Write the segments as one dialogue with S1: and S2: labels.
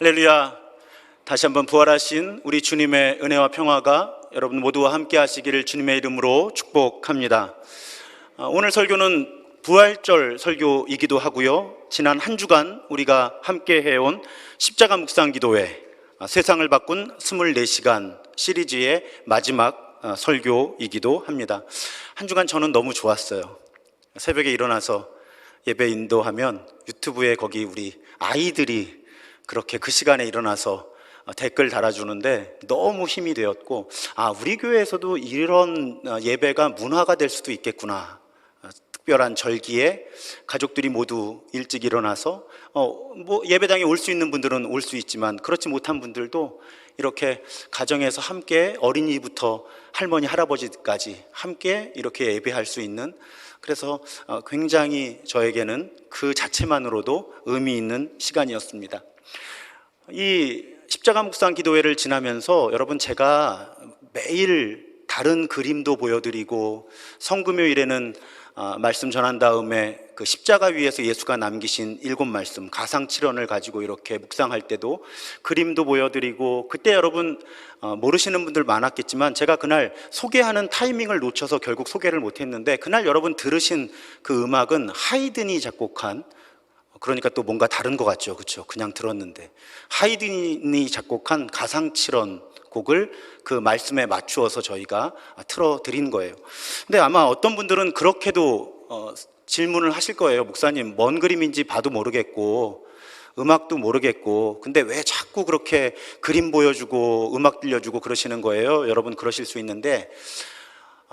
S1: 할렐루야. 다시 한번 부활하신 우리 주님의 은혜와 평화가 여러분 모두와 함께 하시기를 주님의 이름으로 축복합니다. 오늘 설교는 부활절 설교이기도 하고요, 지난 한 주간 우리가 함께 해온 십자가 묵상 기도회, 세상을 바꾼 24시간 시리즈의 마지막 설교이기도 합니다. 한 주간 저는 너무 좋았어요. 새벽에 일어나서 예배 인도하면 유튜브에 거기 우리 아이들이 그렇게 그 시간에 일어나서 댓글 달아주는데 너무 힘이 되었고, 우리 교회에서도 이런 예배가 문화가 될 수도 있겠구나. 특별한 절기에 가족들이 모두 일찍 일어나서 예배당에 올 수 있는 분들은 올 수 있지만 그렇지 못한 분들도 이렇게 가정에서 함께 어린이부터 할머니 할아버지까지 함께 이렇게 예배할 수 있는, 그래서 굉장히 저에게는 그 자체만으로도 의미 있는 시간이었습니다. 이 십자가 묵상 기도회를 지나면서 여러분, 제가 매일 다른 그림도 보여드리고 성금요일에는 말씀 전한 다음에 그 십자가 위에서 예수가 남기신 7말씀 가상칠언을 가지고 이렇게 묵상할 때도 그림도 보여드리고, 그때 여러분 모르시는 분들 많았겠지만 제가 그날 소개하는 타이밍을 놓쳐서 결국 소개를 못했는데, 그날 여러분 들으신 그 음악은 하이든이 작곡한, 그러니까 또 뭔가 다른 것 같죠, 그렇죠? 그냥 들었는데 하이든이 작곡한 가상칠언 곡을 그 말씀에 맞추어서 저희가 틀어드린 거예요. 근데 아마 어떤 분들은 그렇게도 질문을 하실 거예요. 목사님, 뭔 그림인지 봐도 모르겠고 음악도 모르겠고 근데 왜 자꾸 그렇게 그림 보여주고 음악 들려주고 그러시는 거예요? 여러분 그러실 수 있는데,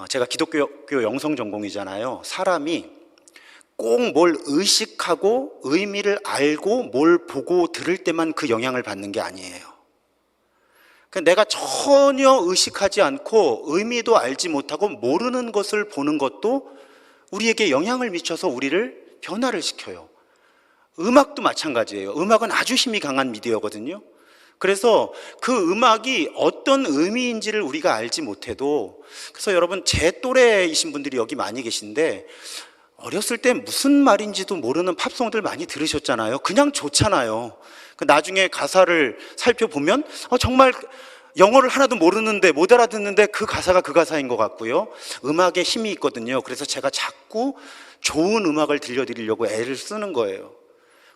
S1: 제가 기독교 영성 전공이잖아요. 사람이 꼭 뭘 의식하고 의미를 알고 뭘 보고 들을 때만 그 영향을 받는 게 아니에요. 내가 전혀 의식하지 않고 의미도 알지 못하고 모르는 것을 보는 것도 우리에게 영향을 미쳐서 우리를 변화를 시켜요. 음악도 마찬가지예요. 음악은 아주 힘이 강한 미디어거든요. 그래서 그 음악이 어떤 의미인지를 우리가 알지 못해도, 그래서 여러분 제 또래이신 분들이 여기 많이 계신데 어렸을 때 무슨 말인지도 모르는 팝송들 많이 들으셨잖아요. 그냥 좋잖아요. 나중에 가사를 살펴보면 정말 영어를 하나도 모르는데 못 알아듣는데 그 가사가 그 가사인 것 같고요. 음악에 힘이 있거든요. 그래서 제가 자꾸 좋은 음악을 들려드리려고 애를 쓰는 거예요.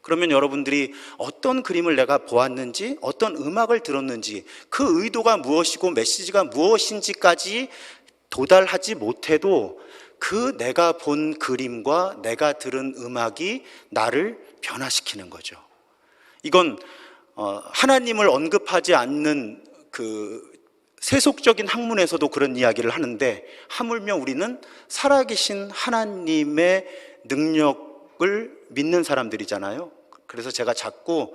S1: 그러면 여러분들이 어떤 그림을 내가 보았는지, 어떤 음악을 들었는지, 그 의도가 무엇이고 메시지가 무엇인지까지 도달하지 못해도 그 내가 본 그림과 내가 들은 음악이 나를 변화시키는 거죠. 이건 하나님을 언급하지 않는 그 세속적인 학문에서도 그런 이야기를 하는데, 하물며 우리는 살아계신 하나님의 능력을 믿는 사람들이잖아요. 그래서 제가 자꾸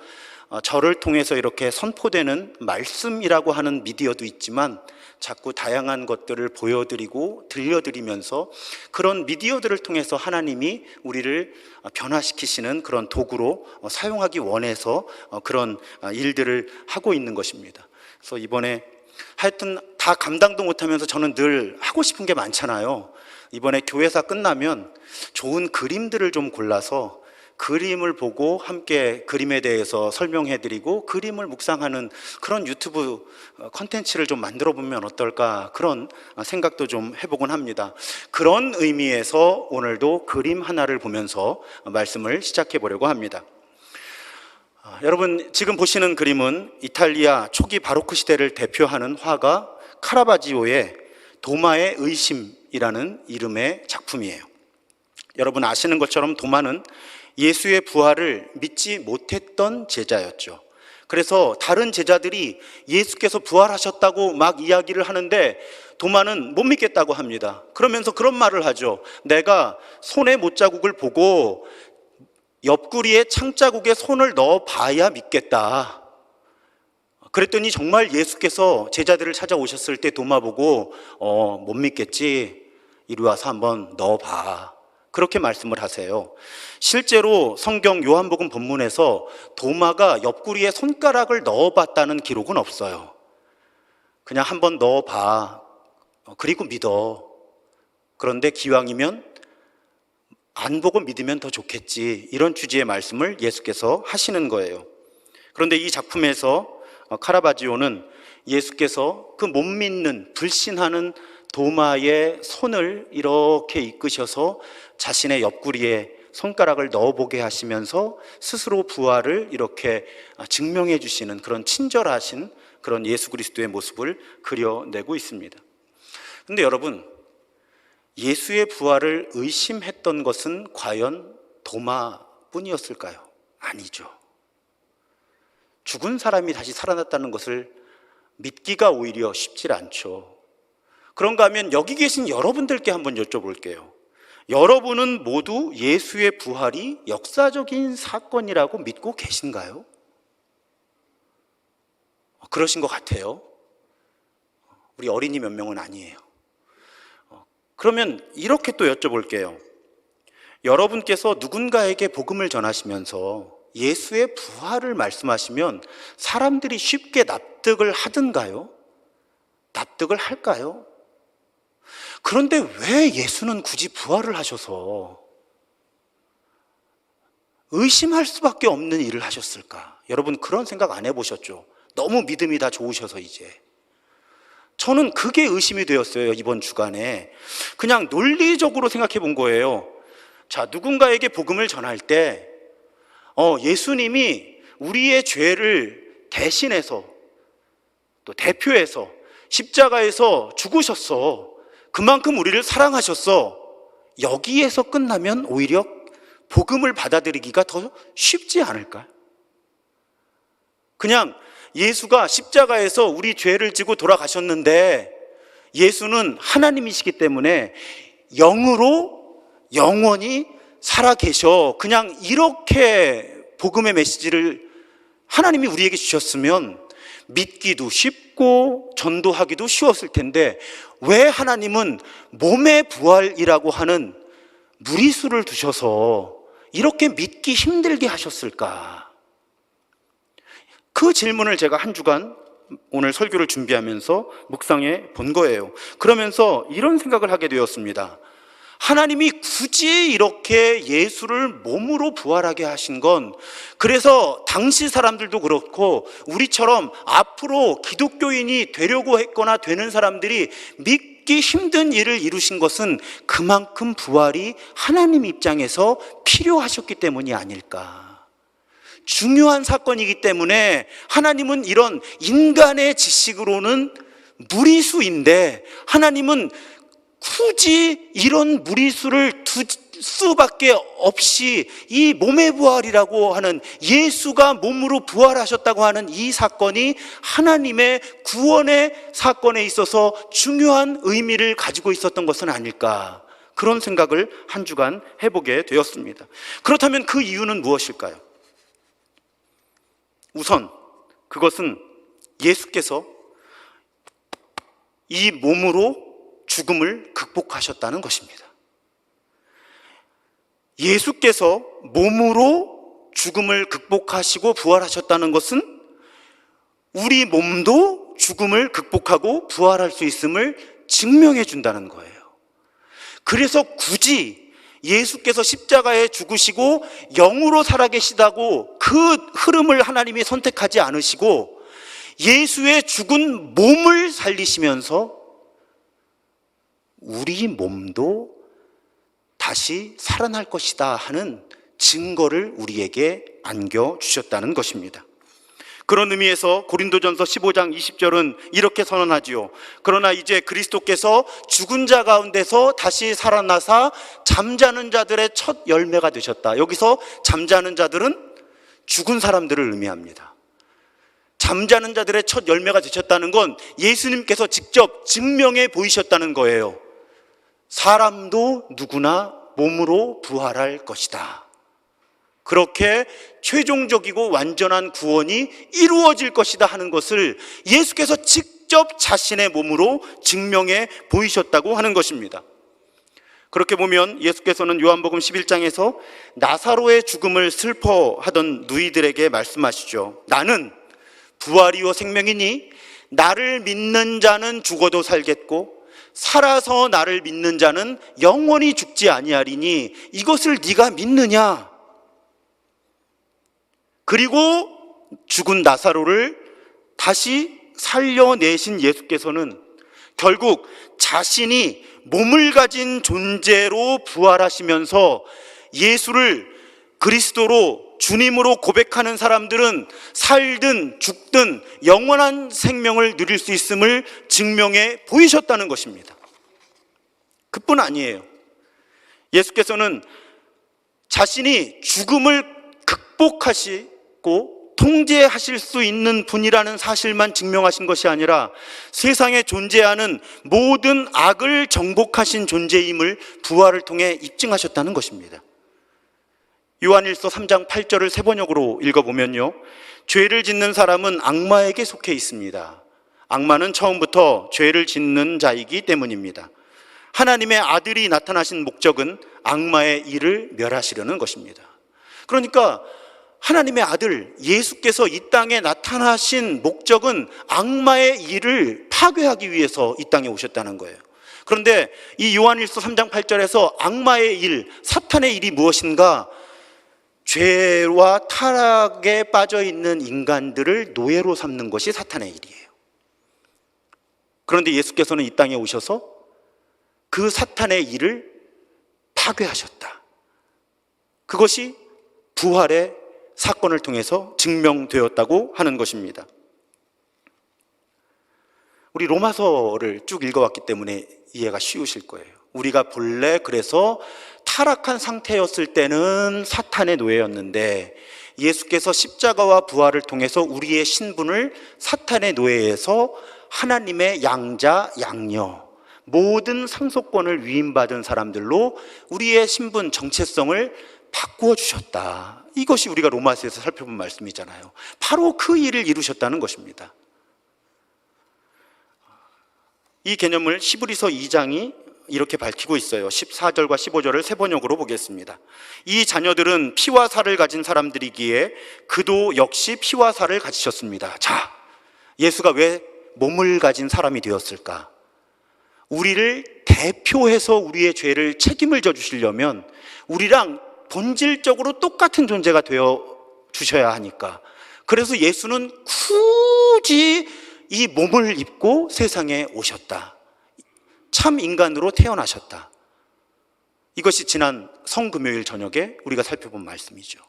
S1: 저를 통해서 이렇게 선포되는 말씀이라고 하는 미디어도 있지만 자꾸 다양한 것들을 보여드리고 들려드리면서 그런 미디어들을 통해서 하나님이 우리를 변화시키시는 그런 도구로 사용하기 원해서 그런 일들을 하고 있는 것입니다. 그래서 이번에 하여튼 다 감당도 못하면서 저는 늘 하고 싶은 게 많잖아요. 이번에 교회사 끝나면 좋은 그림들을 좀 골라서 그림을 보고 함께 그림에 대해서 설명해드리고 그림을 묵상하는 그런 유튜브 컨텐츠를 좀 만들어 보면 어떨까, 그런 생각도 좀 해보곤 합니다. 그런 의미에서 오늘도 그림 하나를 보면서 말씀을 시작해 보려고 합니다. 여러분 지금 보시는 그림은 이탈리아 초기 바로크 시대를 대표하는 화가 카라바지오의 도마의 의심이라는 이름의 작품이에요. 여러분 아시는 것처럼 도마는 예수의 부활을 믿지 못했던 제자였죠. 그래서 다른 제자들이 예수께서 부활하셨다고 막 이야기를 하는데 도마는 못 믿겠다고 합니다. 그러면서 그런 말을 하죠. 내가 손의 못자국을 보고 옆구리에 창자국에 손을 넣어 봐야 믿겠다. 그랬더니 정말 예수께서 제자들을 찾아오셨을 때 도마 보고 못 믿겠지, 이리 와서 한번 넣어봐, 그렇게 말씀을 하세요. 실제로 성경 요한복음 본문에서 도마가 옆구리에 손가락을 넣어봤다는 기록은 없어요. 그냥 한번 넣어봐, 그리고 믿어. 그런데 기왕이면 안 보고 믿으면 더 좋겠지, 이런 취지의 말씀을 예수께서 하시는 거예요. 그런데 이 작품에서 카라바지오는 예수께서 그 못 믿는, 불신하는 도마의 손을 이렇게 이끄셔서 자신의 옆구리에 손가락을 넣어보게 하시면서 스스로 부활을 이렇게 증명해 주시는 그런 친절하신 그런 예수 그리스도의 모습을 그려내고 있습니다. 근데 여러분, 예수의 부활을 의심했던 것은 과연 도마뿐이었을까요? 아니죠. 죽은 사람이 다시 살아났다는 것을 믿기가 오히려 쉽지 않죠. 그런가 하면 여기 계신 여러분들께 한번 여쭤볼게요. 여러분은 모두 예수의 부활이 역사적인 사건이라고 믿고 계신가요? 그러신 것 같아요. 우리 어린이 몇 명은 아니에요. 그러면 이렇게 또 여쭤볼게요. 여러분께서 누군가에게 복음을 전하시면서 예수의 부활을 말씀하시면 사람들이 쉽게 납득을 하든가요? 납득을 할까요? 그런데 왜 예수는 굳이 부활을 하셔서 의심할 수밖에 없는 일을 하셨을까? 여러분 그런 생각 안 해보셨죠? 너무 믿음이 다 좋으셔서 이제. 저는 그게 의심이 되었어요. 이번 주간에 그냥 논리적으로 생각해 본 거예요. 자, 누군가에게 복음을 전할 때 예수님이 우리의 죄를 대신해서 또 대표해서 십자가에서 죽으셨어. 그만큼 우리를 사랑하셨어. 여기에서 끝나면 오히려 복음을 받아들이기가 더 쉽지 않을까요? 그냥 예수가 십자가에서 우리 죄를 지고 돌아가셨는데 예수는 하나님이시기 때문에 영으로 영원히 살아계셔. 그냥 이렇게 복음의 메시지를 하나님이 우리에게 주셨으면 믿기도 쉽고 전도하기도 쉬웠을 텐데 왜 하나님은 몸의 부활이라고 하는 무리수를 두셔서 이렇게 믿기 힘들게 하셨을까? 그 질문을 제가 한 주간 오늘 설교를 준비하면서 묵상해 본 거예요. 그러면서 이런 생각을 하게 되었습니다. 하나님이 굳이 이렇게 예수를 몸으로 부활하게 하신 건 그래서 당시 사람들도 그렇고 우리처럼 앞으로 기독교인이 되려고 했거나 되는 사람들이 믿기 힘든 일을 이루신 것은 그만큼 부활이 하나님 입장에서 필요하셨기 때문이 아닐까. 중요한 사건이기 때문에 하나님은 이런 인간의 지식으로는 무리수인데 하나님은 굳이 이런 무리수를 둘 수밖에 없이 이 몸의 부활이라고 하는 예수가 몸으로 부활하셨다고 하는 이 사건이 하나님의 구원의 사건에 있어서 중요한 의미를 가지고 있었던 것은 아닐까, 그런 생각을 한 주간 해보게 되었습니다. 그렇다면 그 이유는 무엇일까요? 우선 그것은 예수께서 이 몸으로 죽음을 극복하셨다는 것입니다. 예수께서 몸으로 죽음을 극복하시고 부활하셨다는 것은 우리 몸도 죽음을 극복하고 부활할 수 있음을 증명해 준다는 거예요. 그래서 굳이 예수께서 십자가에 죽으시고 영으로 살아계시다고 그 흐름을 하나님이 선택하지 않으시고 예수의 죽은 몸을 살리시면서 우리 몸도 다시 살아날 것이다 하는 증거를 우리에게 안겨주셨다는 것입니다. 그런 의미에서 고린도전서 15장 20절은 이렇게 선언하지요. 그러나 이제 그리스도께서 죽은 자 가운데서 다시 살아나사 잠자는 자들의 첫 열매가 되셨다. 여기서 잠자는 자들은 죽은 사람들을 의미합니다. 잠자는 자들의 첫 열매가 되셨다는 건 예수님께서 직접 증명해 보이셨다는 거예요. 사람도 누구나 몸으로 부활할 것이다. 그렇게 최종적이고 완전한 구원이 이루어질 것이다 하는 것을 예수께서 직접 자신의 몸으로 증명해 보이셨다고 하는 것입니다. 그렇게 보면 예수께서는 요한복음 11장에서 나사로의 죽음을 슬퍼하던 누이들에게 말씀하시죠. 나는 부활이요 생명이니 나를 믿는 자는 죽어도 살겠고 살아서 나를 믿는 자는 영원히 죽지 아니하리니 이것을 네가 믿느냐? 그리고 죽은 나사로를 다시 살려내신 예수께서는 결국 자신이 몸을 가진 존재로 부활하시면서 예수를 그리스도로 주님으로 고백하는 사람들은 살든 죽든 영원한 생명을 누릴 수 있음을 증명해 보이셨다는 것입니다. 그뿐 아니에요. 예수께서는 자신이 죽음을 극복하시고 통제하실 수 있는 분이라는 사실만 증명하신 것이 아니라 세상에 존재하는 모든 악을 정복하신 존재임을 부활을 통해 입증하셨다는 것입니다. 요한일서 3장 8절을 세 번역으로 읽어보면요, 죄를 짓는 사람은 악마에게 속해 있습니다. 악마는 처음부터 죄를 짓는 자이기 때문입니다. 하나님의 아들이 나타나신 목적은 악마의 일을 멸하시려는 것입니다. 그러니까 하나님의 아들 예수께서 이 땅에 나타나신 목적은 악마의 일을 파괴하기 위해서 이 땅에 오셨다는 거예요. 그런데 이 요한일서 3장 8절에서 악마의 일, 사탄의 일이 무엇인가? 죄와 타락에 빠져 있는 인간들을 노예로 삼는 것이 사탄의 일이에요. 그런데 예수께서는 이 땅에 오셔서 그 사탄의 일을 파괴하셨다. 그것이 부활의 사건을 통해서 증명되었다고 하는 것입니다. 우리 로마서를 쭉 읽어왔기 때문에 이해가 쉬우실 거예요. 우리가 본래 그래서 타락한 상태였을 때는 사탄의 노예였는데 예수께서 십자가와 부활을 통해서 우리의 신분을 사탄의 노예에서 하나님의 양자, 양녀, 모든 상속권을 위임받은 사람들로 우리의 신분, 정체성을 바꾸어 주셨다. 이것이 우리가 로마서에서 살펴본 말씀이잖아요. 바로 그 일을 이루셨다는 것입니다. 이 개념을 히브리서 2장이 이렇게 밝히고 있어요. 14절과 15절을 세 번역으로 보겠습니다. 이 자녀들은 피와 살을 가진 사람들이기에 그도 역시 피와 살을 가지셨습니다. 자, 예수가 왜 몸을 가진 사람이 되었을까? 우리를 대표해서 우리의 죄를 책임을 져주시려면 우리랑 본질적으로 똑같은 존재가 되어 주셔야 하니까. 그래서 예수는 굳이 이 몸을 입고 세상에 오셨다. 참 인간으로 태어나셨다. 이것이 지난 성금요일 저녁에 우리가 살펴본 말씀이죠.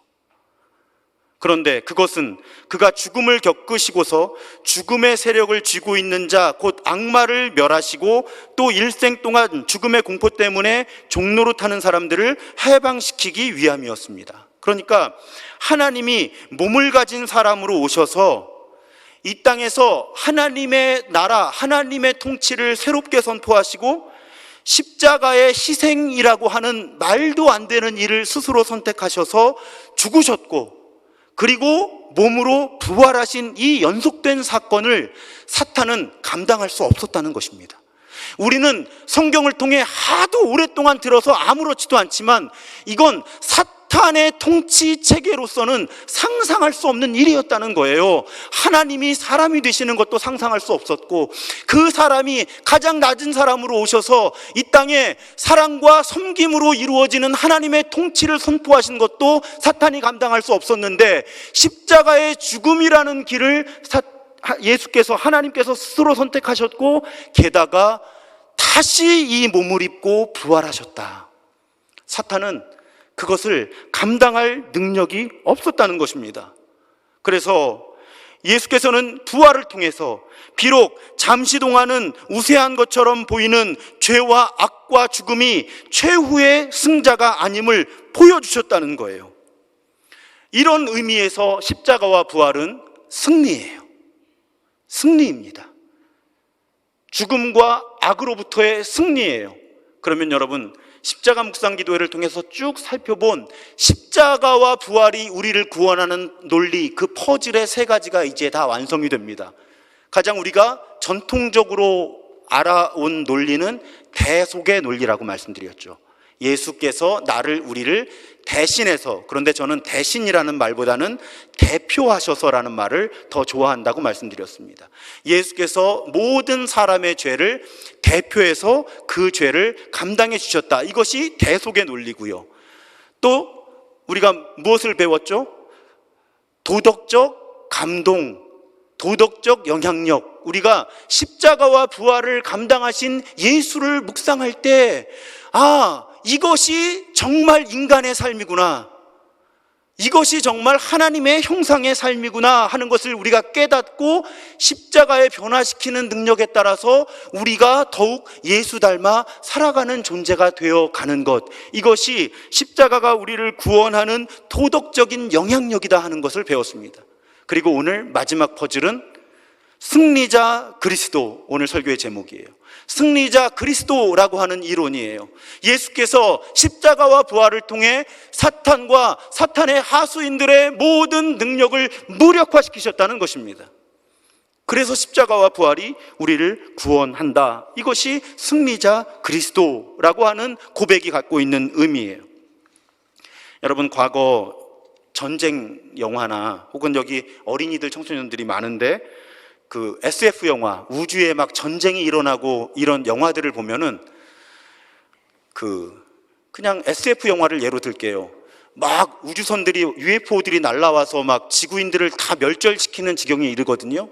S1: 그런데 그것은 그가 죽음을 겪으시고서 죽음의 세력을 쥐고 있는 자, 곧 악마를 멸하시고 또 일생 동안 죽음의 공포 때문에 종로로 타는 사람들을 해방시키기 위함이었습니다. 그러니까 하나님이 몸을 가진 사람으로 오셔서 이 땅에서 하나님의 나라, 하나님의 통치를 새롭게 선포하시고 십자가의 희생이라고 하는 말도 안 되는 일을 스스로 선택하셔서 죽으셨고, 그리고 몸으로 부활하신 이 연속된 사건을 사탄은 감당할 수 없었다는 것입니다. 우리는 성경을 통해 하도 오랫동안 들어서 아무렇지도 않지만 이건 사탄의 통치 체계로서는 상상할 수 없는 일이었다는 거예요. 하나님이 사람이 되시는 것도 상상할 수 없었고, 그 사람이 가장 낮은 사람으로 오셔서 이 땅에 사랑과 섬김으로 이루어지는 하나님의 통치를 선포하신 것도 사탄이 감당할 수 없었는데, 십자가의 죽음이라는 길을 예수께서, 하나님께서 스스로 선택하셨고, 게다가 다시 이 몸을 입고 부활하셨다. 사탄은 그것을 감당할 능력이 없었다는 것입니다. 그래서 예수께서는 부활을 통해서 비록 잠시 동안은 우세한 것처럼 보이는 죄와 악과 죽음이 최후의 승자가 아님을 보여주셨다는 거예요. 이런 의미에서 십자가와 부활은 승리예요. 승리입니다. 죽음과 악으로부터의 승리예요. 그러면 여러분, 십자가 묵상기도회를 통해서 쭉 살펴본 십자가와 부활이 우리를 구원하는 논리, 그 퍼즐의 세 가지가 이제 다 완성이 됩니다. 가장 우리가 전통적으로 알아온 논리는 대속의 논리라고 말씀드렸죠. 예수께서 우리를 대신해서, 그런데 저는 대신이라는 말보다는 대표하셔서라는 말을 더 좋아한다고 말씀드렸습니다. 예수께서 모든 사람의 죄를 대표해서 그 죄를 감당해 주셨다. 이것이 대속의 논리고요. 또 우리가 무엇을 배웠죠? 도덕적 감동, 도덕적 영향력, 우리가 십자가와 부활을 감당하신 예수를 묵상할 때, 이것이 정말 인간의 삶이구나, 이것이 정말 하나님의 형상의 삶이구나 하는 것을 우리가 깨닫고 십자가에 변화시키는 능력에 따라서 우리가 더욱 예수 닮아 살아가는 존재가 되어가는 것, 이것이 십자가가 우리를 구원하는 도덕적인 영향력이다 하는 것을 배웠습니다. 그리고 오늘 마지막 퍼즐은 승리자 그리스도, 오늘 설교의 제목이에요. 승리자 그리스도라고 하는 이론이에요. 예수께서 십자가와 부활을 통해 사탄과 사탄의 하수인들의 모든 능력을 무력화시키셨다는 것입니다. 그래서 십자가와 부활이 우리를 구원한다, 이것이 승리자 그리스도라고 하는 고백이 갖고 있는 의미예요. 여러분, 과거 전쟁 영화나 혹은 여기 어린이들, 청소년들이 많은데 그 SF 영화, 우주에 막 전쟁이 일어나고 이런 영화들을 보면은 그냥 SF 영화를 예로 들게요. 막 우주선들이, UFO들이 날라와서 막 지구인들을 다 멸절시키는 지경에 이르거든요.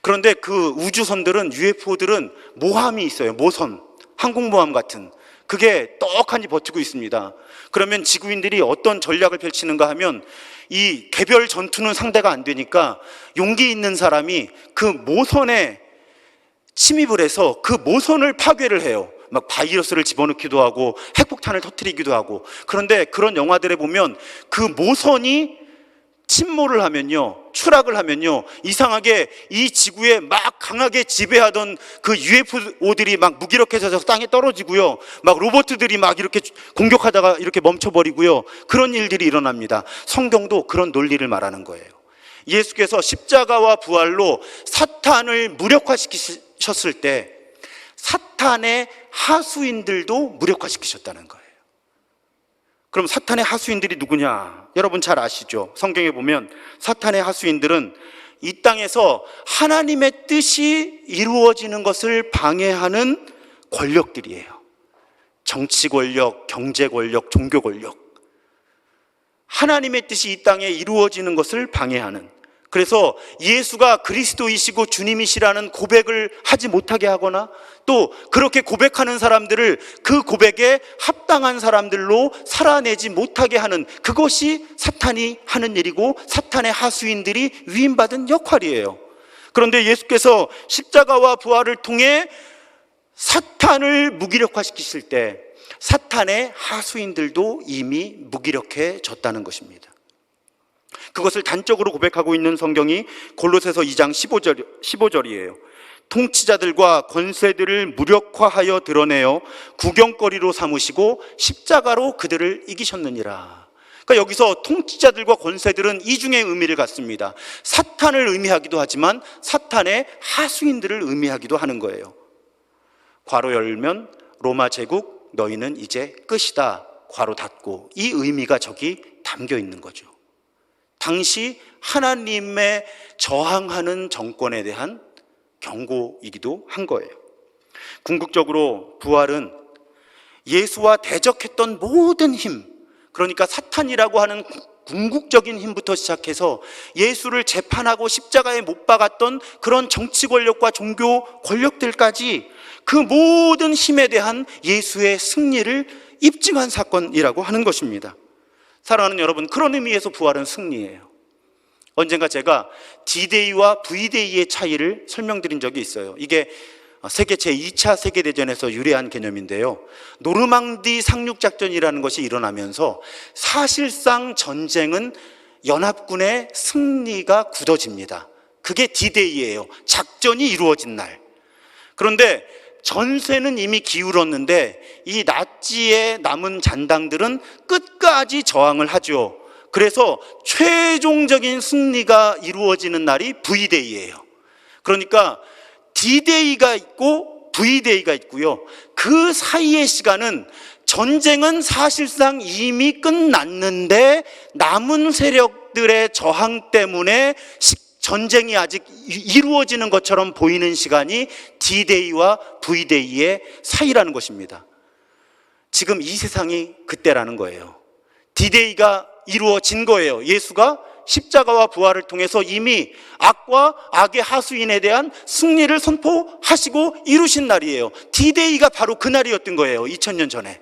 S1: 그런데 그 우주선들은, UFO들은 모함이 있어요. 모선, 항공모함 같은, 그게 떡하니 버티고 있습니다. 그러면 지구인들이 어떤 전략을 펼치는가 하면, 이 개별 전투는 상대가 안 되니까 용기 있는 사람이 그 모선에 침입을 해서 그 모선을 파괴를 해요. 막 바이러스를 집어넣기도 하고 핵폭탄을 터뜨리기도 하고. 그런데 그런 영화들에 보면 그 모선이 침몰을 하면요, 추락을 하면요, 이상하게 이 지구에 막 강하게 지배하던 그 UFO들이 막 무기력해져서 땅에 떨어지고요, 막 로봇들이 막 이렇게 공격하다가 이렇게 멈춰버리고요, 그런 일들이 일어납니다. 성경도 그런 논리를 말하는 거예요. 예수께서 십자가와 부활로 사탄을 무력화시키셨을 때 사탄의 하수인들도 무력화시키셨다는 거예요. 그럼 사탄의 하수인들이 누구냐? 여러분 잘 아시죠? 성경에 보면 사탄의 하수인들은 이 땅에서 하나님의 뜻이 이루어지는 것을 방해하는 권력들이에요. 정치 권력, 경제 권력, 종교 권력. 하나님의 뜻이 이 땅에 이루어지는 것을 방해하는, 그래서 예수가 그리스도이시고 주님이시라는 고백을 하지 못하게 하거나, 또 그렇게 고백하는 사람들을 그 고백에 합당한 사람들로 살아내지 못하게 하는, 그것이 사탄이 하는 일이고 사탄의 하수인들이 위임받은 역할이에요. 그런데 예수께서 십자가와 부활을 통해 사탄을 무기력화시키실 때 사탄의 하수인들도 이미 무기력해졌다는 것입니다. 그것을 단적으로 고백하고 있는 성경이 골로새서 2장 15절이에요. 통치자들과 권세들을 무력화하여 드러내어 구경거리로 삼으시고 십자가로 그들을 이기셨느니라. 그러니까 여기서 통치자들과 권세들은 이중의 의미를 갖습니다. 사탄을 의미하기도 하지만 사탄의 하수인들을 의미하기도 하는 거예요. 괄호 열면 로마 제국 너희는 이제 끝이다, 괄호 닫고, 이 의미가 저기 담겨 있는 거죠. 당시 하나님의 저항하는 정권에 대한 경고이기도 한 거예요. 궁극적으로 부활은 예수와 대적했던 모든 힘, 그러니까 사탄이라고 하는 궁극적인 힘부터 시작해서 예수를 재판하고 십자가에 못 박았던 그런 정치 권력과 종교 권력들까지 그 모든 힘에 대한 예수의 승리를 입증한 사건이라고 하는 것입니다. 사랑하는 여러분, 그런 의미에서 부활은 승리예요. 언젠가 제가 D-Day와 V-Day의 차이를 설명드린 적이 있어요. 이게 세계 제2차 세계대전에서 유래한 개념인데요, 노르망디 상륙작전이라는 것이 일어나면서 사실상 전쟁은 연합군의 승리가 굳어집니다. 그게 D-Day예요. 작전이 이루어진 날. 그런데 전세는 이미 기울었는데 이 나치의 남은 잔당들은 끝까지 저항을 하죠. 그래서 최종적인 승리가 이루어지는 날이 V-Day예요. 그러니까 D-Day가 있고 V-Day가 있고요, 그 사이의 시간은 전쟁은 사실상 이미 끝났는데 남은 세력들의 저항 때문에 전쟁이 아직 이루어지는 것처럼 보이는 시간이 D-Day와 V-Day의 사이라는 것입니다. 지금 이 세상이 그때라는 거예요. D-Day가 이루어진 거예요. 예수가 십자가와 부활을 통해서 이미 악과 악의 하수인에 대한 승리를 선포하시고 이루신 날이에요. D-Day가 바로 그 날이었던 거예요. 2000년 전에.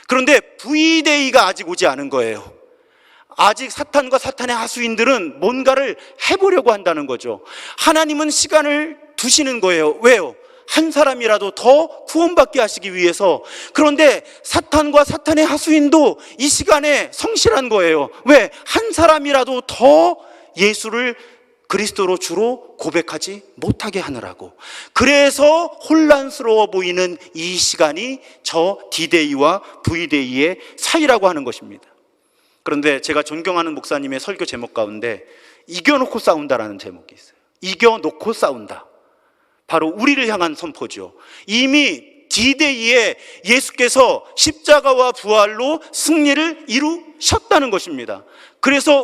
S1: 그런데 V-Day가 아직 오지 않은 거예요. 아직 사탄과 사탄의 하수인들은 뭔가를 해보려고 한다는 거죠. 하나님은 시간을 두시는 거예요. 왜요? 한 사람이라도 더 구원받게 하시기 위해서. 그런데 사탄과 사탄의 하수인도 이 시간에 성실한 거예요. 왜? 한 사람이라도 더 예수를 그리스도로 주로 고백하지 못하게 하느라고. 그래서 혼란스러워 보이는 이 시간이 저 D-Day와 V-Day의 사이라고 하는 것입니다. 그런데 제가 존경하는 목사님의 설교 제목 가운데 이겨놓고 싸운다라는 제목이 있어요. 이겨놓고 싸운다. 바로 우리를 향한 선포죠. 이미 D-Day에 예수께서 십자가와 부활로 승리를 이루셨다는 것입니다. 그래서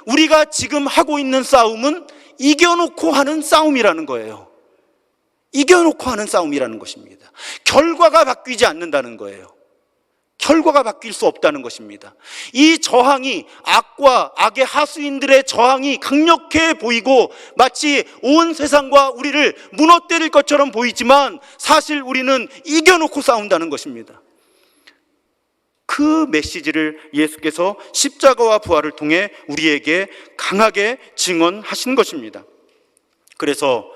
S1: 우리가 지금 하고 있는 싸움은 이겨놓고 하는 싸움이라는 거예요. 이겨놓고 하는 싸움이라는 것입니다. 결과가 바뀌지 않는다는 거예요. 결과가 바뀔 수 없다는 것입니다. 이 저항이, 악과 악의 하수인들의 저항이 강력해 보이고 마치 온 세상과 우리를 무너뜨릴 것처럼 보이지만 사실 우리는 이겨놓고 싸운다는 것입니다. 그 메시지를 예수께서 십자가와 부활을 통해 우리에게 강하게 증언하신 것입니다. 그래서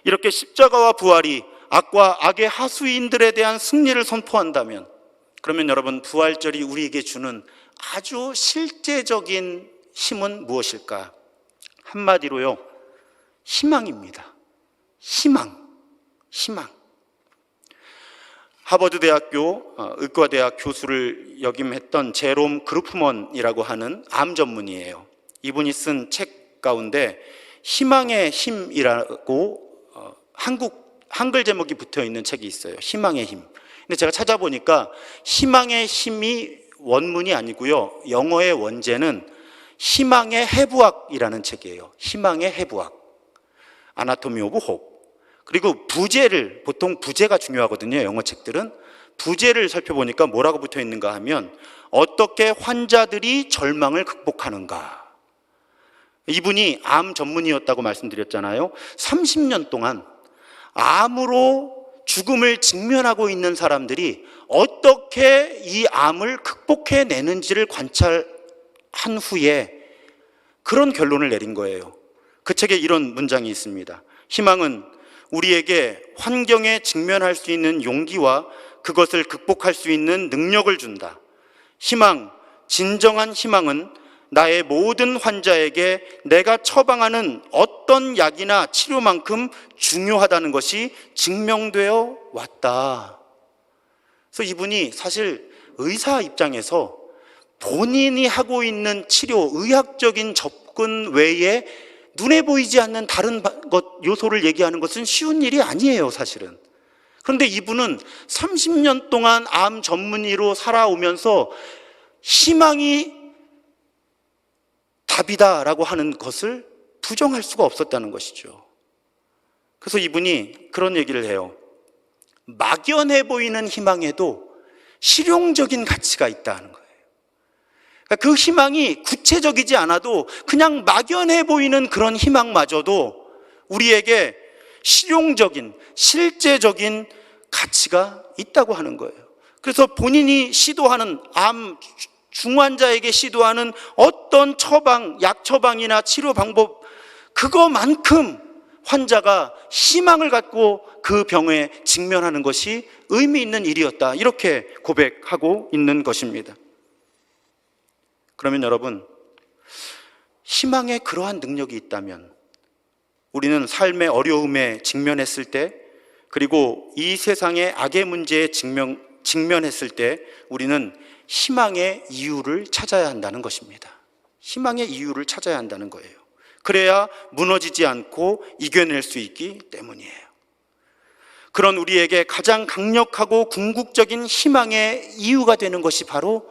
S1: 이렇게 십자가와 부활이 악과 악의 하수인들에 대한 승리를 선포한다면, 그러면 여러분, 부활절이 우리에게 주는 아주 실제적인 힘은 무엇일까? 한마디로요, 희망입니다. 희망. 하버드 대학교 의과대학 교수를 역임했던 제롬 그루프먼이라고 하는 암 전문의예요. 이분이 쓴 책 가운데 희망의 힘이라고 한글 제목이 붙어 있는 책이 있어요. 희망의 힘. 근데 제가 찾아보니까 희망의 힘이 원문이 아니고요, 영어의 원제는 희망의 해부학이라는 책이에요. 희망의 해부학, 아나토미 오브 홉. 그리고 부제를, 보통 부제가 중요하거든요, 영어 책들은. 부제를 살펴보니까 뭐라고 붙어 있는가 하면 어떻게 환자들이 절망을 극복하는가. 이분이 암 전문의였다고 말씀드렸잖아요. 30년 동안 암으로 죽음을 직면하고 있는 사람들이 어떻게 이 암을 극복해내는지를 관찰한 후에 그런 결론을 내린 거예요. 그 책에 이런 문장이 있습니다. 희망은 우리에게 환경에 직면할 수 있는 용기와 그것을 극복할 수 있는 능력을 준다. 진정한 희망은 나의 모든 환자에게 내가 처방하는 어떤 약이나 치료만큼 중요하다는 것이 증명되어 왔다. 그래서 이분이 사실 의사 입장에서 본인이 하고 있는 치료, 의학적인 접근 외에 눈에 보이지 않는 다른 요소를 얘기하는 것은 쉬운 일이 아니에요, 사실은. 그런데 이분은 30년 동안 암 전문의로 살아오면서 희망이 답이다라고 하는 것을 부정할 수가 없었다는 것이죠. 그래서 이분이 그런 얘기를 해요. 막연해 보이는 희망에도 실용적인 가치가 있다는 거예요. 그러니까 그 희망이 구체적이지 않아도 그냥 막연해 보이는 그런 희망마저도 우리에게 실용적인, 실제적인 가치가 있다고 하는 거예요. 그래서 본인이 시도하는 암 중환자에게 시도하는 어떤 처방, 약 처방이나 치료 방법, 그거만큼 환자가 희망을 갖고 그 병에 직면하는 것이 의미 있는 일이었다. 이렇게 고백하고 있는 것입니다. 그러면 여러분, 희망에 그러한 능력이 있다면 우리는 삶의 어려움에 직면했을 때, 그리고 이 세상의 악의 문제에 직면했을 때 우리는 희망의 이유를 찾아야 한다는 것입니다. 희망의 이유를 찾아야 한다는 거예요. 그래야 무너지지 않고 이겨낼 수 있기 때문이에요. 그런 우리에게 가장 강력하고 궁극적인 희망의 이유가 되는 것이 바로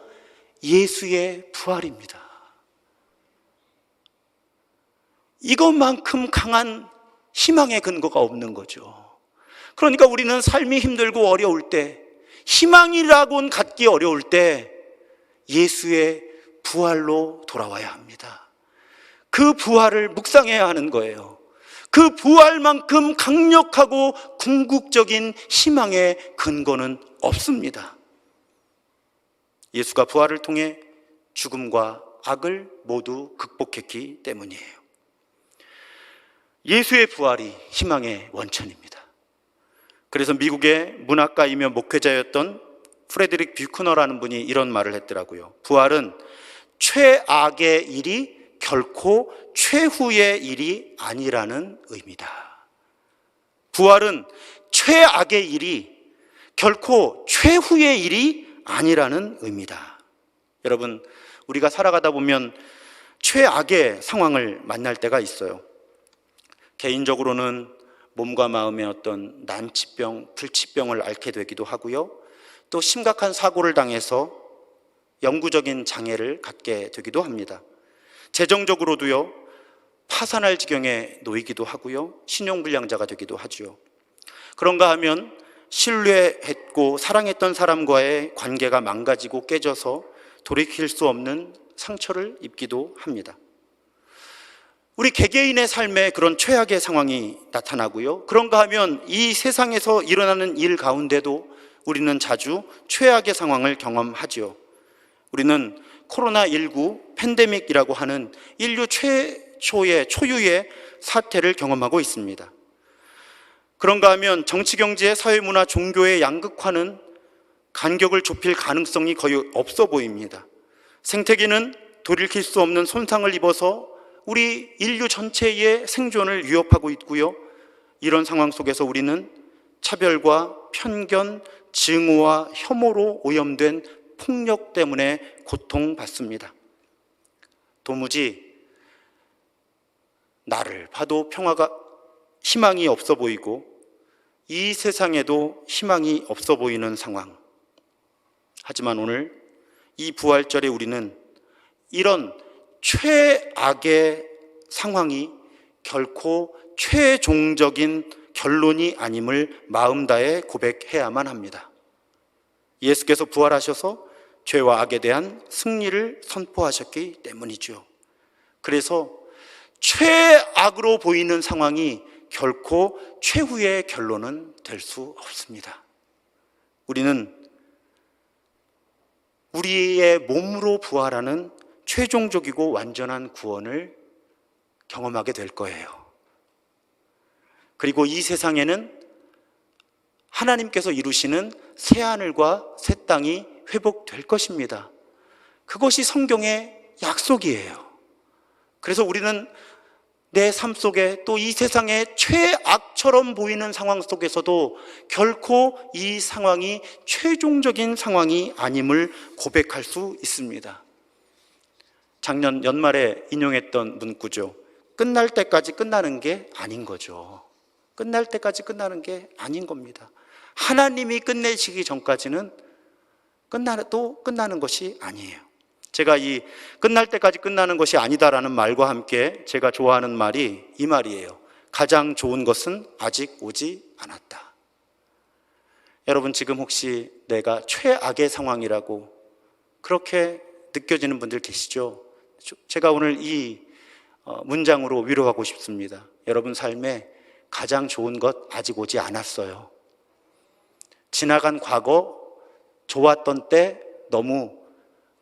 S1: 예수의 부활입니다. 이것만큼 강한 희망의 근거가 없는 거죠. 그러니까 우리는 삶이 힘들고 어려울 때, 희망이라고는 갖기 어려울 때 예수의 부활로 돌아와야 합니다. 그 부활을 묵상해야 하는 거예요. 그 부활만큼 강력하고 궁극적인 희망의 근거는 없습니다. 예수가 부활을 통해 죽음과 악을 모두 극복했기 때문이에요. 예수의 부활이 희망의 원천입니다. 그래서 미국의 문학가이며 목회자였던 프레드릭 뷰크너라는 분이 이런 말을 했더라고요. 부활은 최악의 일이 결코 최후의 일이 아니라는 의미다. 부활은 최악의 일이 결코 최후의 일이 아니라는 의미다. 여러분, 우리가 살아가다 보면 최악의 상황을 만날 때가 있어요. 개인적으로는 몸과 마음의 어떤 난치병, 불치병을 앓게 되기도 하고요. 또 심각한 사고를 당해서 영구적인 장애를 갖게 되기도 합니다. 재정적으로도요, 파산할 지경에 놓이기도 하고요. 신용불량자가 되기도 하죠. 그런가 하면 신뢰했고 사랑했던 사람과의 관계가 망가지고 깨져서 돌이킬 수 없는 상처를 입기도 합니다. 우리 개개인의 삶에 그런 최악의 상황이 나타나고요. 그런가 하면 이 세상에서 일어나는 일 가운데도 우리는 자주 최악의 상황을 경험하지요. 우리는 코로나19 팬데믹이라고 하는 인류 최초의 초유의 사태를 경험하고 있습니다. 그런가 하면 정치, 경제, 사회, 문화, 종교의 양극화는 간격을 좁힐 가능성이 거의 없어 보입니다. 생태계는 돌이킬 수 없는 손상을 입어서 우리 인류 전체의 생존을 위협하고 있고요. 이런 상황 속에서 우리는 차별과 편견, 증오와 혐오로 오염된 폭력 때문에 고통받습니다. 도무지 나를 봐도 평화가 희망이 없어 보이고 이 세상에도 희망이 없어 보이는 상황. 하지만 오늘 이 부활절에 우리는 이런 최악의 상황이 결코 최종적인 결론이 아님을 마음 다해 고백해야만 합니다. 예수께서 부활하셔서 죄와 악에 대한 승리를 선포하셨기 때문이죠. 그래서 최악으로 보이는 상황이 결코 최후의 결론은 될 수 없습니다. 우리는 우리의 몸으로 부활하는 최종적이고 완전한 구원을 경험하게 될 거예요. 그리고 이 세상에는 하나님께서 이루시는 새하늘과 새 땅이 회복될 것입니다. 그것이 성경의 약속이에요. 그래서 우리는 내 삶 속에 또 이 세상의 최악처럼 보이는 상황 속에서도 결코 이 상황이 최종적인 상황이 아님을 고백할 수 있습니다. 작년 연말에 인용했던 문구죠. 끝날 때까지 끝나는 게 아닌 거죠. 끝날 때까지 끝나는 게 아닌 겁니다. 하나님이 끝내시기 전까지는 또 끝나는 것이 아니에요. 제가 이 끝날 때까지 끝나는 것이 아니다라는 말과 함께 제가 좋아하는 말이 이 말이에요. 가장 좋은 것은 아직 오지 않았다. 여러분, 지금 혹시 내가 최악의 상황이라고 그렇게 느껴지는 분들 계시죠? 제가 오늘 이 문장으로 위로하고 싶습니다. 여러분 삶에 가장 좋은 것 아직 오지 않았어요. 지나간 과거, 좋았던 때 너무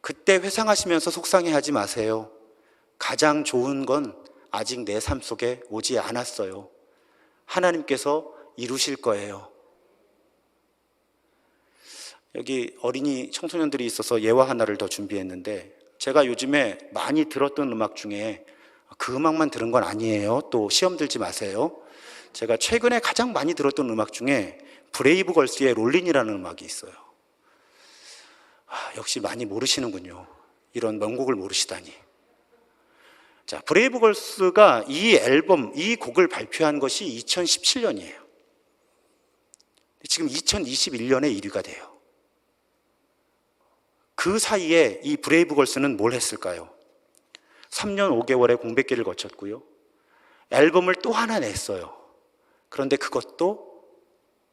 S1: 그때 회상하시면서 속상해하지 마세요. 가장 좋은 건 아직 내 삶 속에 오지 않았어요. 하나님께서 이루실 거예요. 여기 어린이 청소년들이 있어서 예화 하나를 더 준비했는데, 제가 요즘에 많이 들었던 음악 중에 그 음악만 들은 건 아니에요. 또 시험 들지 마세요. 제가 최근에 가장 많이 들었던 음악 중에 브레이브걸스의 롤린이라는 음악이 있어요. 역시 많이 모르시는군요. 이런 명곡을 모르시다니. 자, 브레이브걸스가 이 곡을 발표한 것이 2017년이에요. 지금 2021년에 1위가 돼요. 그 사이에 이 브레이브걸스는 뭘 했을까요? 3년 5개월의 공백기를 거쳤고요. 앨범을 또 하나 냈어요. 그런데 그것도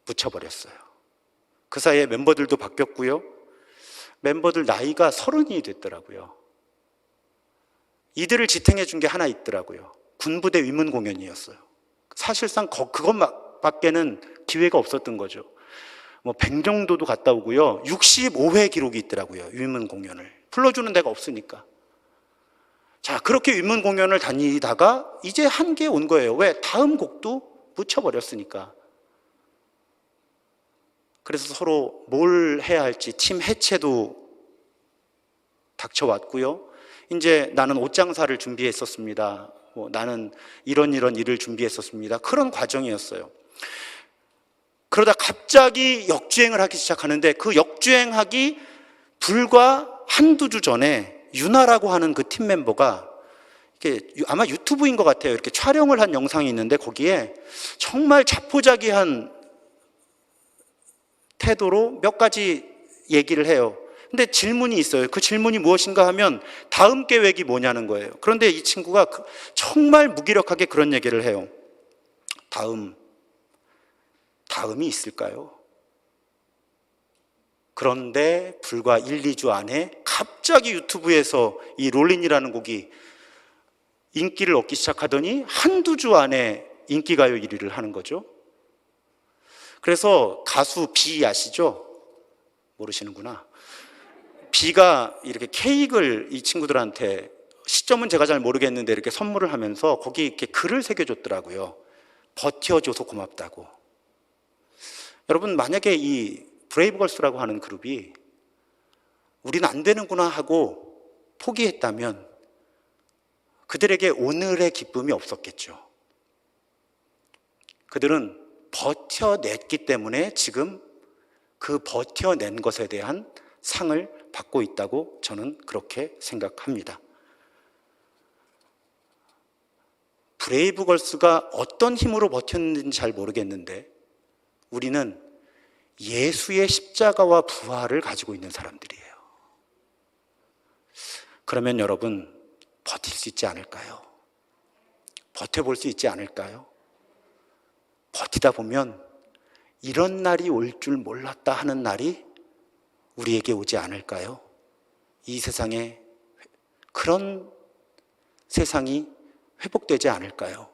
S1: 묻혀버렸어요. 그 사이에 멤버들도 바뀌었고요. 멤버들 나이가 30이 됐더라고요. 이들을 지탱해 준 게 하나 있더라고요. 군부대 위문 공연이었어요. 사실상 그것밖에는 기회가 없었던 거죠. 뭐 100 정도도 갔다 오고요. 65회 기록이 있더라고요. 위문 공연을. 불러주는 데가 없으니까. 자, 그렇게 위문 공연을 다니다가 이제 한계에 온 거예요. 왜? 다음 곡도 묻혀버렸으니까. 그래서 서로 뭘 해야 할지 팀 해체도 닥쳐왔고요. 이제 나는 옷장사를 준비했었습니다. 나는 이런 일을 준비했었습니다. 그런 과정이었어요. 그러다 갑자기 역주행을 하기 시작하는데 그 역주행하기 불과 한두 주 전에 유나라고 하는 그 팀 멤버가 이렇게 아마 유튜브인 것 같아요. 이렇게 촬영을 한 영상이 있는데 거기에 정말 자포자기한 태도로 몇 가지 얘기를 해요. 근데 질문이 있어요. 그 질문이 무엇인가 하면 다음 계획이 뭐냐는 거예요. 그런데 이 친구가 정말 무기력하게 그런 얘기를 해요. 다음이 있을까요? 그런데 불과 1, 2주 안에 갑자기 유튜브에서 이 롤린이라는 곡이 인기를 얻기 시작하더니 한두 주 안에 인기가요 1위를 하는 거죠. 그래서 가수 비 아시죠? 모르시는구나. 비가 이렇게 케이크를 이 친구들한테, 시점은 제가 잘 모르겠는데 이렇게 선물을 하면서 거기 이렇게 글을 새겨줬더라고요. 버텨줘서 고맙다고. 여러분, 만약에 이 브레이브걸스라고 하는 그룹이 우리는 안 되는구나 하고 포기했다면 그들에게 오늘의 기쁨이 없었겠죠. 그들은 버텨냈기 때문에 지금 그 버텨낸 것에 대한 상을 받고 있다고 저는 그렇게 생각합니다. 브레이브걸스가 어떤 힘으로 버텼는지 잘 모르겠는데 우리는 예수의 십자가와 부활을 가지고 있는 사람들이에요. 그러면 여러분, 버틸 수 있지 않을까요? 버텨볼 수 있지 않을까요? 버티다 보면 이런 날이 올 줄 몰랐다 하는 날이 우리에게 오지 않을까요? 이 세상에 그런 세상이 회복되지 않을까요?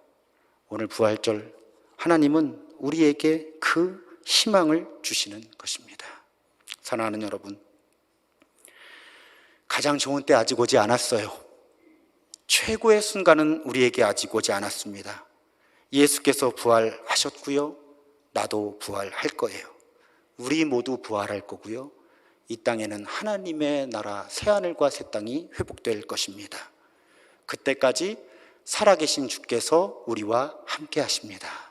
S1: 오늘 부활절 하나님은 우리에게 그 희망을 주시는 것입니다. 사랑하는 여러분, 가장 좋은 때 아직 오지 않았어요. 최고의 순간은 우리에게 아직 오지 않았습니다. 예수께서 부활하셨고요. 나도 부활할 거예요. 우리 모두 부활할 거고요. 이 땅에는 하나님의 나라 새하늘과 새 땅이 회복될 것입니다. 그때까지 살아계신 주께서 우리와 함께 하십니다.